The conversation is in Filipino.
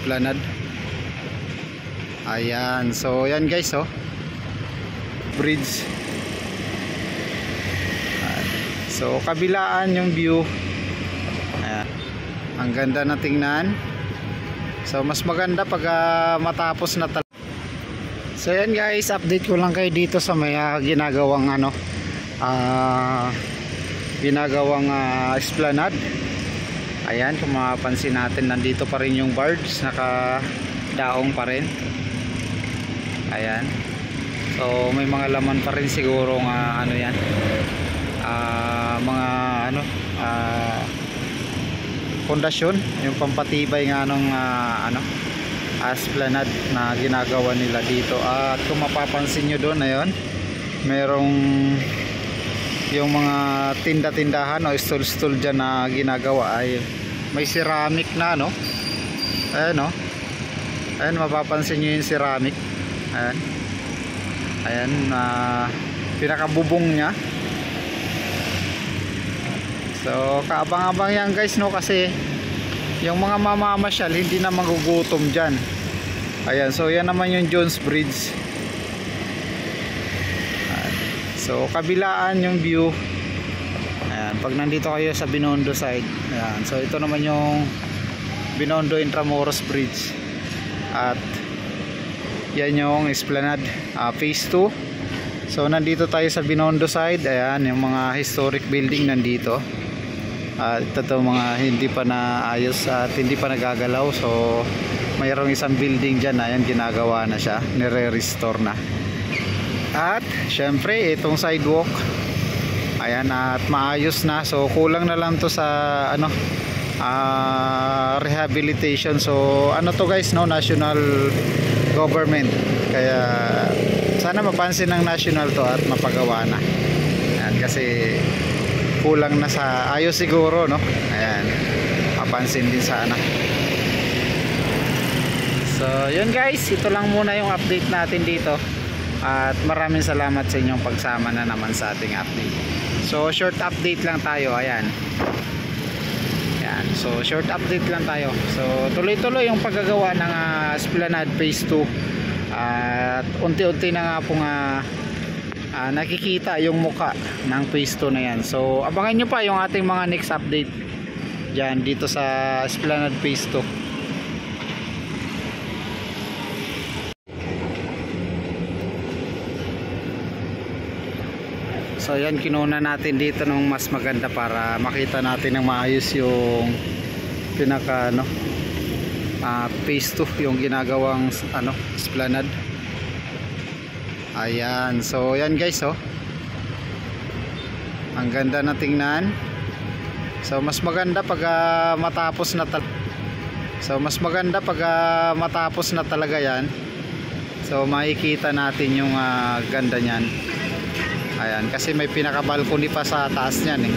Esplanade. Ayan, so yan guys, oh, bridge. So kabilaan yung view. Ayan, ang ganda na tingnan. So mas maganda pag matapos na talaga. So yan guys, update ko lang kayo dito sa may ginagawang Esplanade. Ayan, kung mapapansin natin, nandito pa rin yung barge, nakadaong pa rin. Ayan, so may mga laman pa rin siguro ano yan, mga pundasyon, yung pampatibay nga nung Esplanade na ginagawa nila dito. At kung mapapansin nyo doon, ayun, merong yung mga tinda-tindahan o stall-stall dyan na ginagawa ay may ceramic na, no? Ayan, no? Ayan, mapapansin nyo yung ceramic. Ayan, ayan, pinakabubong nya. So kaabang-abang yan guys, no, kasi yung mga mamamasyal hindi na magugutom dyan. Ayan, so yan naman yung Jones Bridge. Ayan, so kabilaan yung view. Ayan, pag nandito kayo sa Binondo side. Ayan, so ito naman yung Binondo Intramuros Bridge. At yan yung Esplanade phase 2. So nandito tayo sa Binondo side. Ayan, yung mga historic building nandito. Ito mga hindi pa naayos at hindi pa nagagalaw. So mayroong isang building dyan. Ayan, ginagawa na siya, nire-restore na. At syempre itong sidewalk, ayan, at maayos na. So kulang na lang to sa rehabilitation. So ano to guys, no, national government, kaya sana mapansin ng national to at mapagawa na. Ayan, kasi kulang na sa ayos siguro, no. Ayan, mapansin din sana. So yun guys, ito lang muna yung update natin dito. At maraming salamat sa inyong pagsama na naman sa ating update. So short update lang tayo. Ayan, so short update lang tayo. So tuloy-tuloy yung paggagawa ng Esplanade phase 2. At unti-unti na nga po nakikita yung muka ng phase 2 na yan. So abangan nyo pa yung ating mga next update dyan dito sa Esplanade phase 2. So yan, kinuna natin dito ng mas maganda para makita natin ng maayos yung pinaka phase 2, yung ginagawang Esplanade. Ayan, so yan guys, oh, ang ganda na tingnan. So mas maganda pag matapos na matapos na talaga yan. So makikita natin yung ganda niyan. Ayan, kasi may pinaka balcony pa sa taas niyan, eh.